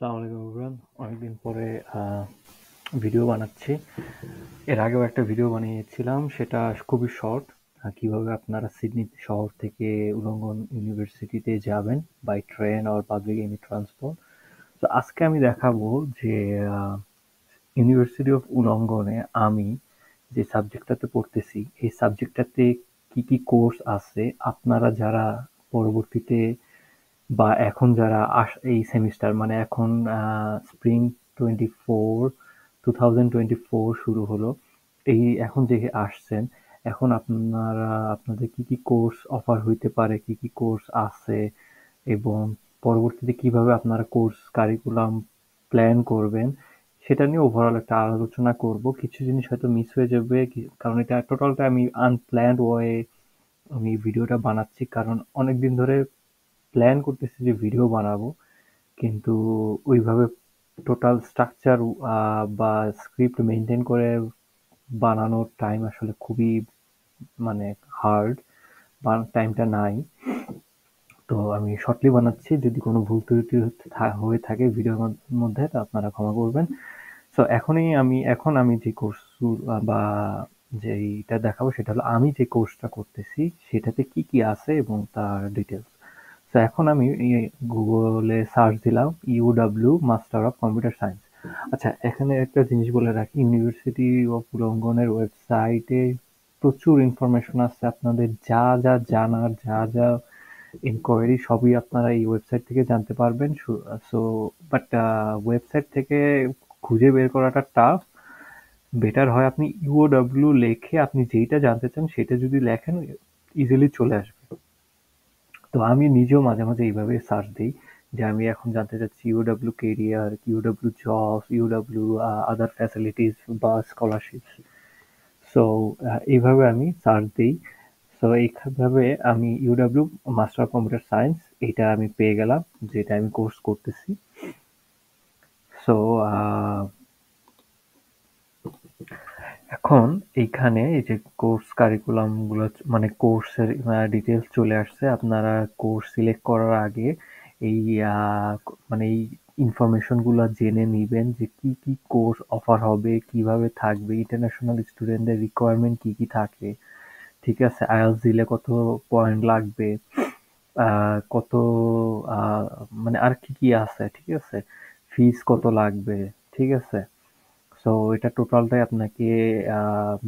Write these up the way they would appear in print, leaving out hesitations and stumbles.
আসসালামু আলাইকুম এভরিওয়ান। অনেকদিন পরে ভিডিও বানাচ্ছি। এর আগেও একটা ভিডিও বানিয়েছিলাম, সেটা খুবই শর্ট। কিভাবে আপনারা সিডনি শহর থেকে উলঙ্গন ইউনিভার্সিটিতে যাবেন by train or public any transport. তো আজকে আমি দেখাবো যে ইউনিভার্সিটি অফ উলঙ্গনে আমি যে সাবজেক্টটাতে পড়তেছি, এই সাবজেক্টটাতে কি কি কোর্স আছে, আপনারা যারা পরবর্তীতে বা এখন যারা এই সেমিস্টার মানে এখন স্প্রিং 2024 শুরু হলো, এই এখন যে আসছেন, এখন আপনারা আপনাদের কি কি কোর্স অফার হইতে পারে, কি কি কোর্স আছে, এবং পরবর্তীতে কিভাবে আপনারা কোর্স কারিকুলাম প্ল্যান করবেন, সেটা নিয়ে ওভারঅল একটা আলোচনা করব। কিছু জিনিস হয়তো মিস হয়ে যাবে, কারণ এটা টোটালটা আমি আনপ্ল্যান্ড ওয়ে আমি ভিডিওটা বানাচ্ছি, কারণ অনেকদিন ধরে প্ল্যান করতেছি যে ভিডিও বানাবো, কিন্তু ওইভাবে টোটাল স্ট্রাকচার বা স্ক্রিপ্ট মেনটেন করে বানানোর টাইম আসলে খুবই মানে হার্ড, বা টাইমটা নাই। তো আমি শর্টলি বানাচ্ছি, যদি কোনো ভুল ত্রুটি হয়ে থাকে ভিডিওর মধ্যে তো আপনারা ক্ষমা করবেন। সো এখন আমি যে কোর্স বা যেইটা দেখাবো সেটা হলো আমি যে কোর্সটা করতেছি সেটাতে কি কি আছে এবং তার ডিটেলস। তো এখন আমি গুগলে সার্চ দিলাম ইউডাব্লিউ মাস্টার অফ কম্পিউটার সায়েন্স। আচ্ছা, এখানে একটা জিনিস বলে রাখি, ইউনিভার্সিটি অফ উলঙ্গনের ওয়েবসাইটে প্রচুর ইনফরমেশন আছে, আপনাদের যা যা জানার, যা যা ইনকোয়ারি সবই আপনারা এই ওয়েবসাইট থেকে জানতে পারবেন। সো বাট ওয়েবসাইট থেকে খুঁজে বের করাটা টাফ। বেটার হয় আপনি ইউওডব্লিউ লেখে আপনি যেইটা জানতে চান সেটা যদি লেখেন, ইজিলি চলে আসবে। তো আমি নিজেও মাঝে মাঝে এইভাবে সার্চ দিই যে আমি এখন জানতে চাচ্ছি ইউডব্লিউ কেরিয়ার, ইউডব্লিউ জবস, ইউডব্লিউ আদার ফ্যাসিলিটিস বা স্কলারশিপ। সো এইভাবে আমি সার্চ দিই। সো এইভাবে আমি ইউডব্লিউ মাস্টার অফ কম্পিউটার সায়েন্স এটা আমি পেয়ে গেলাম, যেটা আমি কোর্স করতেছি। সো এখন এইখানে এই যে কোর্স কারিকুলাম গুলো, মানে কোর্সের ডিটেলস চলে আসছে। আপনারা কোর্স সিলেক্ট করার আগে এই মানে এই ইনফরমেশন গুলো জেনে নিবেন যে কি কি কোর্স অফার হবে, কিভাবে থাকবে, ইন্টারন্যাশনাল স্টুডেন্টদের রিকোয়ারমেন্ট কি কি থাকে, ঠিক আছে, আইএলটিএস দিলে কত পয়েন্ট লাগবে, কত আহ, মানে আর কি কি আছে, ঠিক আছে, ফিস কত লাগবে, ঠিক আছে। সো এটা টোটালটাই আপনাকে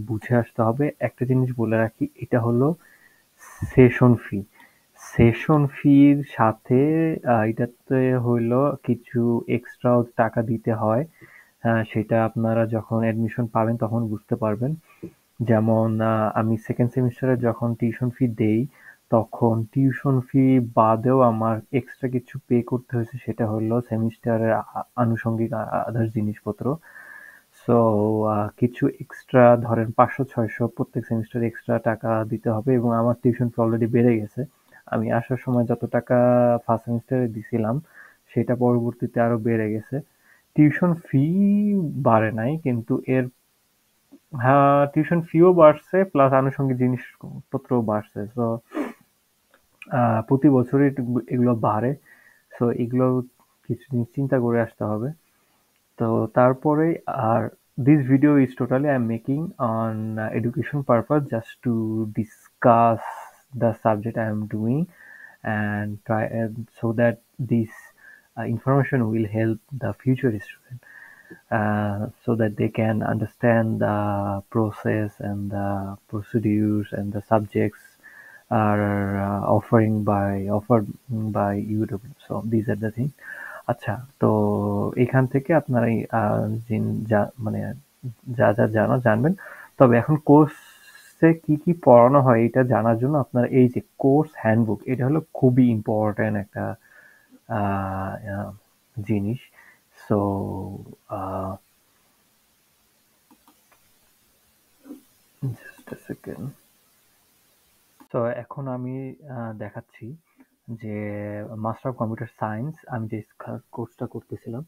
বুঝে আসতে হবে। একটা জিনিস বলে রাখি, এটা হলো সেশন ফি। সেশন ফির সাথে এটাতে হইলো কিছু এক্সট্রা টাকা দিতে হয়। সেটা আপনারা যখন অ্যাডমিশন পাবেন তখন বুঝতে পারবেন। যেমন আমি সেকেন্ড সেমিস্টারে যখন টিউশন ফি দেই, তখন টিউশন ফি বাদেও আমার এক্সট্রা কিছু পে করতে হয়েছে, সেটা হলো সেমিস্টারের আনুষঙ্গিক আদার্স জিনিসপত্র। সো কিছু এক্সট্রা ধরেন 500-600 প্রত্যেক সেমিস্টারে এক্সট্রা টাকা দিতে হবে, এবং আমার টিউশন ফি অলরেডি বেড়ে গেছে। আমি আসার সময় যত টাকা ফার্স্ট সেমিস্টারে দিছিলাম সেটা পরবর্তীতে আরো বেড়ে গেছে। টিউশন ফি বাড়ে নাই, কিন্তু এর হ্যাঁ টিউশন ফিও বাড়ছে প্লাস আনুষঙ্গিক জিনিসপত্রও বাড়ছে। সো প্রতি বছরই এগুলো বাড়ে। সো এগুলো কিছু জিনিস চিন্তা করে আসতে হবে। তো তারপরে আর this video is totally I'm making on education purpose, just to discuss the subject I am doing, and try so that this information will help the future student, so that they can understand the process and the procedures and the subjects are offered by UW. So these are the things. আচ্ছা, তো এখান থেকে আপনারা মানে যা যা জানবেন। তবে এখন কোর্সে কি কি পড়ানো হয় এটা জানার জন্য আপনার এই যে কোর্স হ্যান্ডবুক, এটা হলো খুবই ইম্পর্টেন্ট একটা আহ, আহ, জিনিস। সো জাস্ট আ সেকেন্ড। তো এখন আমি দেখাচ্ছি যে মাস্টার অফ কম্পিউটার সায়েন্স আমি যে কোর্সটা করতেছিলাম।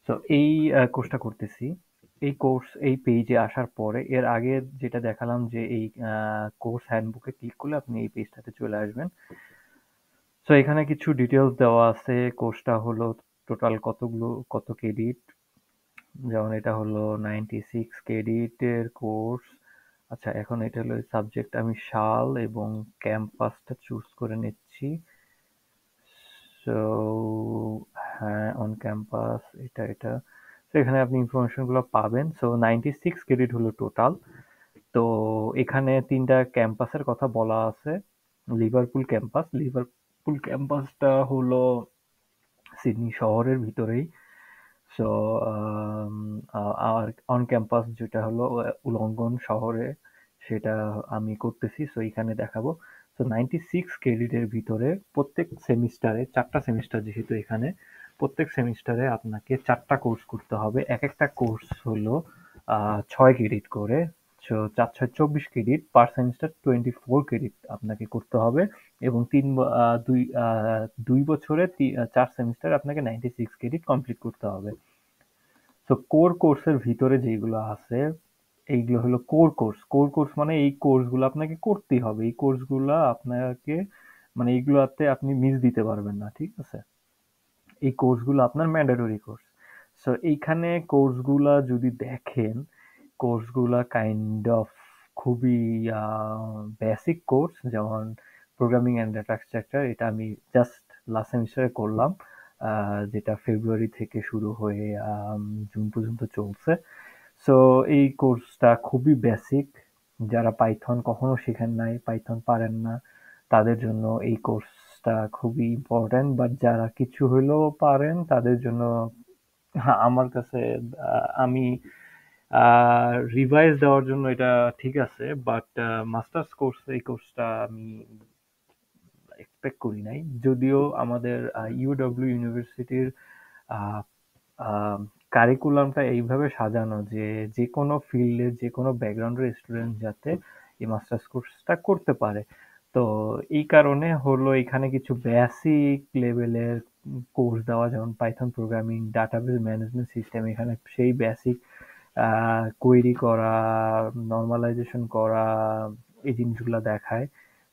তো এই কোর্সটা করতেছি। এই পেজে আসার পরে এর আগে যেটা দেখালাম যে এই কোর্স হ্যান্ডবুকে ক্লিক করলে আপনি এই পেজটাতে চলে আসবেন। সো এখানে কিছু ডিটেলস দেওয়া আছে। কোর্সটা হলো টোটাল কত ক্রেডিট, যেমন এটা হলো 96 ক্রেডিটের কোর্স। আচ্ছা, এখন এটা হলো সাবজেক্ট, আমি সাল এবং ক্যাম্পাসটা চুজ করে নিচ্ছি। সো হ্যাঁ, অন ক্যাম্পাস এটা। তো এখানে আপনি ইনফরমেশন গুলো পাবেন। সো 96 ক্রেডিট হলো টোটাল। তো এখানে তিনটা ক্যাম্পাসের কথা বলা আছে। লিভারপুল ক্যাম্পাসটা হলো সিডনি শহরের ভিতরেই। সো আর অন ক্যাম্পাস যেটা হলো উলঙ্গন শহরে, সেটা আমি করতেছি। সো এখানে দেখাবো। তো 96 ক্রেডিটের ভিতরে প্রত্যেক সেমিস্টারে, 4টা সেমিস্টার যেহেতু এখানে, প্রত্যেক সেমিস্টারে আপনাকে 4টা কোর্স করতে হবে। এক একটা কোর্স হলো 6 ক্রেডিট করে। সো 4 6 24 ক্রেডিট পার সেমিস্টার, 24 ক্রেডিট আপনাকে করতে হবে। এবং 2 বছরে 4 সেমিস্টার আপনাকে 96 ক্রেডিট কমপ্লিট করতে হবে। তো কোর কোর্সের ভিতরে যেগুলো আছে, এইগুলো হলো কোর কোর্স। কোর কোর্স মানে এই কোর্সগুলো আপনাকে করতেই হবে। এই কোর্সগুলো আপনাকে, মানে এইগুলাতে আপনি মিস দিতে পারবেন না, ঠিক আছে? এই কোর্সগুলো আপনার ম্যান্ডেটরি কোর্স। সো এইখানে কোর্সগুলা যদি দেখেন, কোর্সগুলা কাইন্ড অফ খুবই বেসিক কোর্স, যেমন প্রোগ্রামিং অ্যান্ড ডেটা স্ট্রাকচার, এটা আমি জাস্ট লাস্ট সেমিস্টারে করলাম, যেটা ফেব্রুয়ারি থেকে শুরু হয়ে জুন পর্যন্ত চলছে। সো এই কোর্সটা খুবই বেসিক। যারা পাইথন কখনো শেখেন নাই, পাইথন পারেন না, তাদের জন্য এই কোর্সটা খুবই ইম্পর্ট্যান্ট। বাট যারা কিছু হইলেও পারেন, তাদের জন্য আমার কাছে আমি রিভাইজ দেওয়ার জন্য এটা ঠিক আছে। বাট মাস্টার্স কোর্স, এই কোর্সটা আমি এক্সপেক্ট করি নাই। যদিও আমাদের ইউডব্লিউ ইউনিভার্সিটির কারিকুলামটা এইভাবে সাজানো যে যে কোনো ফিল্ডে, যে কোনো ব্যাকগ্রাউন্ডের স্টুডেন্ট যাতে এই মাস্টার্স কোর্সটা করতে পারে। তো এই কারণে হলো এখানে কিছু বেসিক লেভেলের কোর্স দেওয়া, যেমন Python programming, database management system, এখানে সেই বেসিক কোয়েরি করা, নর্মালাইজেশন করা, এই জিনিসগুলো দেখায়।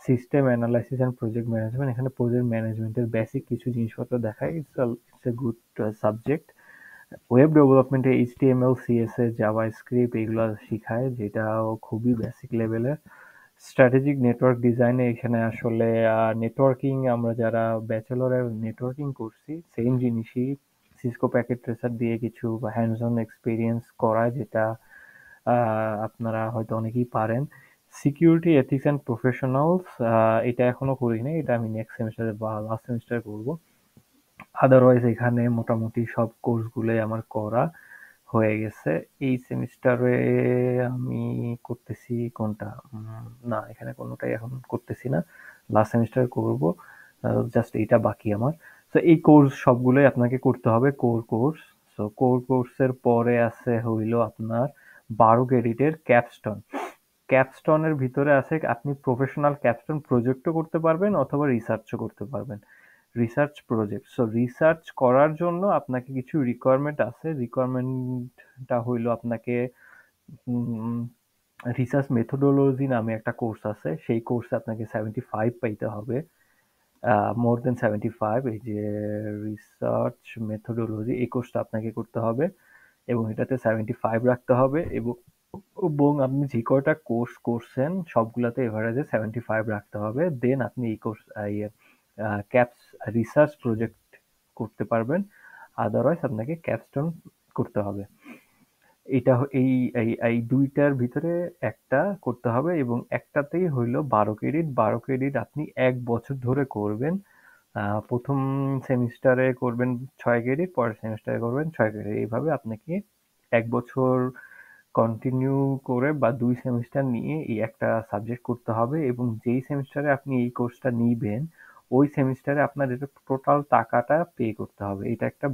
System analysis and project management, এখানে প্রজেক্ট ম্যানেজমেন্টের বেসিক কিছু জিনিসপত্র দেখায়। It's a good subject. Web ডেভেলপমেন্টে এইচটিএমএল, সিএসএস, জাভাস্ক্রিপ্ট এগুলো শিখায়, যেটাও খুবই বেসিক লেভেলের। স্ট্র্যাটেজিক নেটওয়ার্ক ডিজাইনে এখানে আসলে নেটওয়ার্কিং, আমরা যারা ব্যাচেলরে নেটওয়ার্কিং করছি, সেম জিনিসই সিসকো প্যাকেট ট্রেসার দিয়ে কিছু হ্যান্ডস অন এক্সপিরিয়েন্স করায়, যেটা আপনারা হয়তো অনেকেই পারেন। সিকিউরিটি এথিক্স অ্যান্ড প্রফেশনালস, এটা এখনো করি নাই, এটা আমি নেক্সট সেমিস্টারে বা লাস্ট সেমিস্টারে করবো। আদারওয়াইজ এখানে মোটামুটি সব কোর্সগুলোই আমার করা হয়ে গেছে। এই সেমিস্টারে আমি করতেছি কোনটা, না এখানে কোনোটাই এখন করতেছি না, লাস্ট সেমিস্টারে করব। জাস্ট এইটা বাকি আমার। তো এই কোর্স সবগুলোই আপনাকে করতে হবে, কোর কোর্স। সো কোর কোর্সের পরে আছে হইলো আপনার 12 ক্রেডিটের ক্যাপস্টোন। ক্যাপস্টোনের ভিতরে আছে আপনি প্রফেশনাল ক্যাপস্টোন প্রজেক্টও করতে পারবেন অথবা রিসার্চও করতে পারবেন। রিসার্চ প্রজেক্ট, সো রিসার্চ করার জন্য আপনাকে কিছু রিকোয়ারমেন্ট আছে। রিকোয়ারমেন্টটা হইলো আপনাকে রিসার্চ মেথোডোলজি নামে একটা কোর্স আছে, সেই কোর্সে আপনাকে 75 পাইতে হবে। মোর দেন 75, এই যে রিসার্চ মেথোডোলজি, এই কোর্সটা আপনাকে করতে হবে এবং এটাতে 75 রাখতে হবে। এবং আপনি যে কয়টা কোর্স করছেন সবগুলাতে এভারেজে 75 রাখতে হবে। দেন আপনি এই কোর্স ক্যাপস রিসার্চ প্রজেক্ট করতে পারবেন। আদারওয়াইজ আপনাকে ক্যাপস্টোন করতে হবে। এটা এই এই এই দুইটার ভিতরে একটা করতে হবে এবং একটাতেই হইলো 12 ক্রেডিট। 12 ক্রেডিট আপনি 1 বছর ধরে করবেন। প্রথম সেমিস্টারে করবেন 6 ক্রেডিট, পরের সেমিস্টারে করবেন 6 ক্রেডিট, এইভাবে আপনাকে 1 বছর কন্টিনিউ করে বা 2 সেমিস্টার নিয়ে এই একটা সাবজেক্ট করতে হবে। এবং যেই সেমিস্টারে আপনি এই কোর্সটা নিবেন, ওই সেমিস্টারে আপনার এটা টোটাল টাকাটা পে করতে হবে। এটা একটা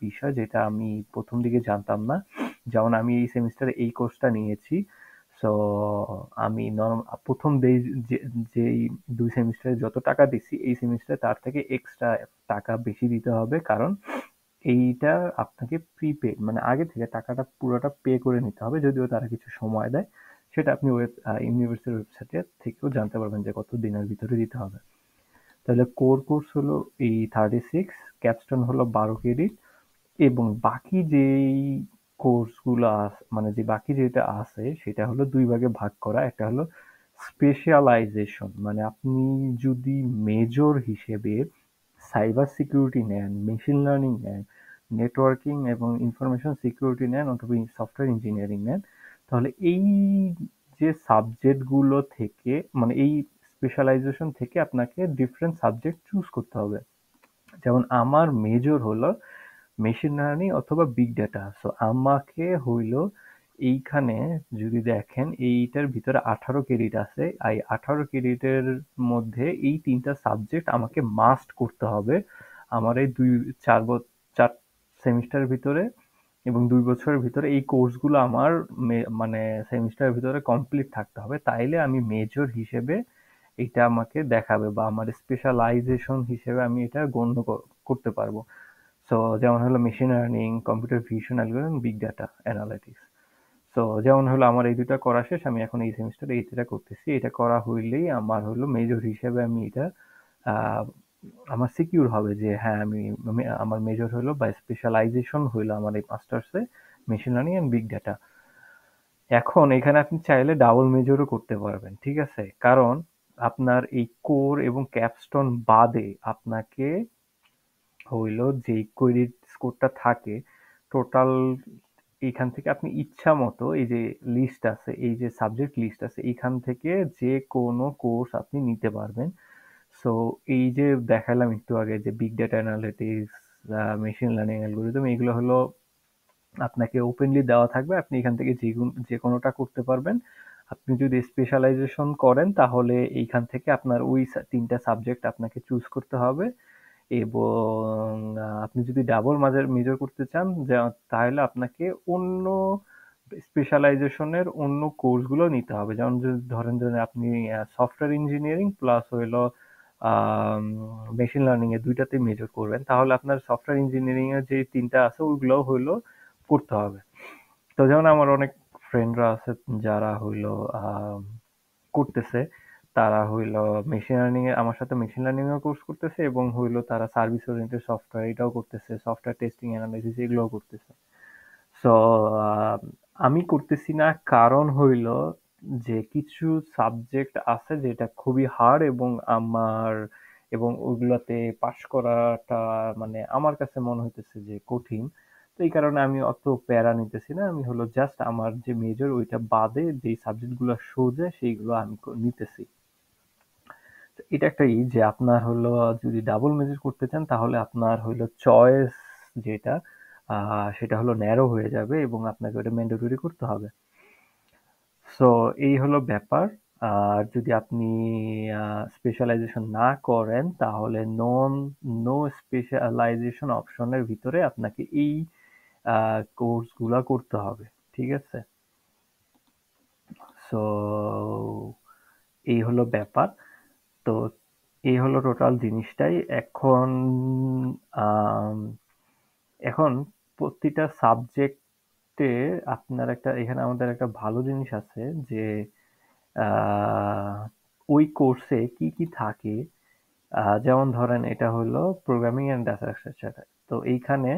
বিষয় যেটা আমি প্রথম দিকে জানতাম না। যেমন আমি এই সেমিস্টারে এই কোর্সটা নিয়েছি। সো আমি প্রথম যেই 2 সেমিস্টারে যত টাকা দিছি, এই সেমিস্টারে তার থেকে এক্সট্রা টাকা বেশি দিতে হবে, কারণ এইটা আপনাকে প্রিপেড, মানে আগে থেকে টাকাটা পুরোটা পে করে নিতে হবে। যদিও তারা কিছু সময় দেয়, সেটা আপনি ইউনিভার্সিটির ওয়েবসাইটে থেকেও জানতে পারবেন যে কত দিনের ভিতরে দিতে হবে। তাহলে কোর কোর্স হলো এই 36, ক্যাপস্টোন হলো 12 ক্রেডিট। এবং বাকি যেই কোর্সগুলো মানে যে বাকি যেটা আছে সেটা হলো ২ ভাগে ভাগ করা। একটা হলো স্পেশালাইজেশন, মানে আপনি যদি মেজর হিসেবে সাইবার সিকিউরিটি নেন, মেশিন লার্নিং নেন, নেটওয়ার্কিং এবং ইনফরমেশন সিকিউরিটি নেন অথবা সফটওয়্যার ইঞ্জিনিয়ারিং নেন, তাহলে এই যে সাবজেক্টগুলো থেকে মানে এই স্পেশালাইজেশন থেকে আপনাকে ডিফারেন্ট সাবজেক্ট চুজ করতে হবে। যেমন আমার মেজর হলো মেশিন লার্নিং অথবা বিগ ডেটা। সো আমাকে হইলো এইখানে যদি দেখেন এইটার ভিতরে 18 ক্রেডিট আছে। এই 18 ক্রেডিটের মধ্যে এই 3টা সাবজেক্ট আমাকে মাস্ট করতে হবে আমার এই 4 সেমিস্টারের ভিতরে, এবং 2 বছরের ভিতরে এই কোর্সগুলো আমার মানে সেমিস্টারের ভিতরে কমপ্লিট থাকতে হবে। তাইলে আমি মেজর হিসেবে এটা আমাকে দেখাবে বা আমার স্পেশালাইজেশন হিসেবে আমি এটা গণ্য করতে পারবো। সো যেমন হলো machine learning, computer vision algorithm, big data analytics. So যেমন হলো আমার এই দুটা করা শেষ, আমি এখন এই সেমিস্টারে এইটা করতেছি। এটা করা হইলেই আমার হলো মেজর হিসেবে আমি এটা আহ, আমার সিকিউর হবে যে হ্যাঁ আমার মেজর হলো বা স্পেশালাইজেশন হইলো আমার এই মাস্টার্সে machine learning and big data. এখন এখানে আপনি চাইলে ডাবল মেজরও করতে পারবেন, ঠিক আছে? কারণ আপনার এই কোর এবং ক্যাপস্টোন বাদে আপনাকে হইলো যে ক্রেডিট স্কোরটা থাকে টোটাল, এইখান থেকে আপনি ইচ্ছা মতো এই যে লিস্ট আছে, এই যে সাবজেক্ট লিস্ট আছে, এইখান থেকে যে কোনো কোর্স আপনি নিতে পারবেন। সো এই যে দেখালাম একটু আগে যে big data analytics, machine learning algorithm, এগুলো হলো আপনাকে ওপেনলি দেওয়া থাকবে, আপনি এখান থেকে যে কোনোটা করতে পারবেন। আপনি যদি স্পেশালাইজেশন করেন তাহলে এইখান থেকে আপনার ওই 3টা সাবজেক্ট আপনাকে চুজ করতে হবে। এবং আপনি যদি ডাবল মেজর করতে চান তাহলে আপনাকে অন্য স্পেশালাইজেশনের অন্য কোর্সগুলো নিতে হবে। যেমন যদি ধরেন যে আপনি সফটওয়্যার ইঞ্জিনিয়ারিং প্লাস হইলো মেশিন লার্নিং এর দুইটাতে মেজর করবেন, তাহলে আপনার সফটওয়্যার ইঞ্জিনিয়ারিং এর যে 3টা আছে ওইগুলো হইলো করতে হবে। তো যেমন আমার অনেক ফ্রেন্ডরা আছে যারা হইলো করতেছে, তারা হইলো মেশিন লার্নিং এ আমার সাথে মেশিন লার্নিং এর কোর্স করতেছে এবং হইলো তারা সার্ভিস ওরিয়েন্টেড সফটওয়্যার এটাও করতেছে, সফটওয়্যার টেস্টিং অ্যানালাইসিস এগুলোও করতেছে। সো আমি করতেছি না, কারণ হইলো যে কিছু সাবজেক্ট আছে যেটা খুবই হার্ড এবং এবং ওগুলাতে পাশ করাটা মানে আমার কাছে মনে হইতেছে যে কঠিন। তো এই কারণে আমি অত প্যারা নিতেছি না, আমি হলো জাস্ট আমার যে মেজর ওইটা বাদে যেই সাবজেক্ট গুলো সোজা সেইগুলো আমি নিতেছি। তো এটা একটা যে আপনার হলো যদি ডাবল মেজর করতে চান তাহলে আপনার হলো চয়েস যেটা সেটা হলো ন্যারো হয়ে যাবে এবং আপনাকে ওটা ম্যান্ডেটরি করতে হবে। সো এই হলো ব্যাপার। আর যদি আপনি স্পেশালাইজেশন না করেন তাহলে নো স্পেশালাইজেশন অপশনের ভিতরে আপনাকে এই কোর্সগুলা করতে হবে, ঠিক আছে? সো এই হলো ব্যাপার। তো এই হলো টোটাল জিনিসটাই। আম, এখন প্রতিটা সাবজেক্টে আপনার এখানে আমাদের একটা ভালো জিনিস আছে যে আহ, ওই কোর্সে কি কি থাকে। যেমন ধরেন এটা হলো প্রোগ্রামিং এন্ড ডাটা স্ট্রাকচার। তো এইখানে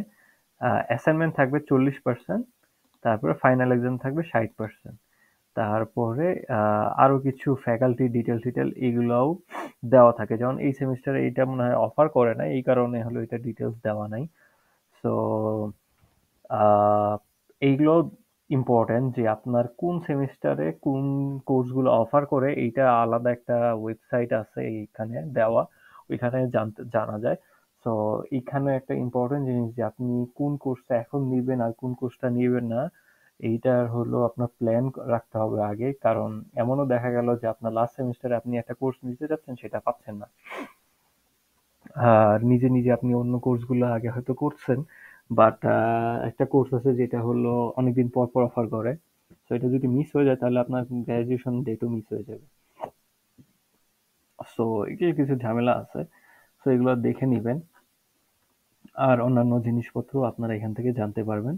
অ্যাসাইনমেন্ট থাকবে 40%, তারপরে ফাইনাল এক্সাম থাকবে 60%। তারপরে আরো কিছু ফ্যাকাল্টি ডিটেল এগুলোও দেওয়া থাকে। যেমন এই সেমিস্টারে এইটা মনে হয় অফার করে না, এই কারণে হলো এটা ডিটেলস দেওয়া নাই। সো এইগুলো ইম্পর্টেন্ট যে আপনার কোন সেমিস্টারে কোন কোর্সগুলো অফার করে, এইটা আলাদা একটা ওয়েবসাইট আছে এইখানে দেওয়া, ওইখানে জানা যায়। সো এইখানে একটা ইম্পর্টেন্ট জিনিস যে আপনি কোন কোর্সটা এখন নিবেন আর কোন কোর্সটা নিবেন না, এইটার হলো আপনার প্ল্যান রাখতে হবে আগে। কারণ এমনও দেখা গেল যে আপনার লাস্ট সেমিস্টারে আপনি একটা কোর্স নিতে যাচ্ছেন সেটা পাচ্ছেন না। আর নিজে আপনি অন্য কোর্সগুলো আগে হয়তো করছেন, বাট একটা কোর্স আছে যেটা হলো অনেকদিন পর অফার করে। তো এটা যদি মিস হয়ে যায় তাহলে আপনার গ্রাজুয়েশন ডেটও মিস হয়ে যাবে। সো এই কিছু ঝামেলা আছে, সো এগুলো দেখে নিবেন। আর অন্যান্য জিনিসপত্র আপনারা এখান থেকে জানতে পারবেন।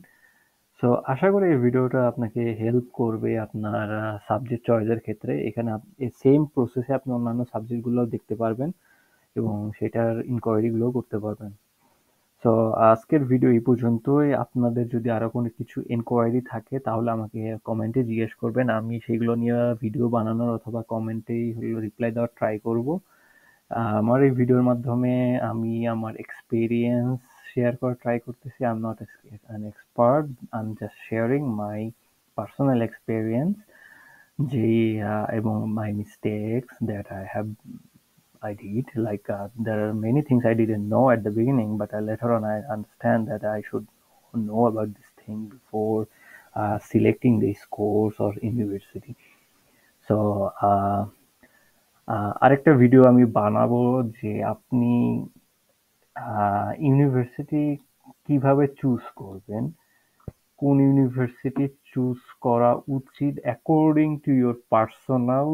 সো আশা করি এই ভিডিওটা আপনাকে হেল্প করবে আপনার সাবজেক্ট চয়েসের ক্ষেত্রে। এখানে সেম প্রসেসে আপনি অন্যান্য সাবজেক্টগুলো দেখতে পারবেন এবং সেটার ইনকোয়ারিগুলোও করতে পারবেন। সো আজকের ভিডিও এই পর্যন্তই। আপনাদের যদি আরো কোনো কিছু এনকোয়ারি থাকে তাহলে আমাকে কমেন্টে জিজ্ঞেস করবেন। আমি সেগুলো নিয়ে ভিডিও বানানোর অথবা কমেন্টেই হলো রিপ্লাই দেওয়ার ট্রাই করব। আমার এই ভিডিওর মাধ্যমে আমি আমার এক্সপেরিয়েন্স শেয়ার করার ট্রাই করতেছি। I am not an expert, I am just sharing my personal experience যে এবং my mistakes that I did. Like there are many things I didn't know at the beginning, but later on I understand that I should know about this thing before selecting this course or university. So আরেকটা video আমি বানাবো যে আপনি university কিভাবে choose করবেন, কোন university choose করা উচিত অ্যাকর্ডিং টু ইউর পার্সোনাল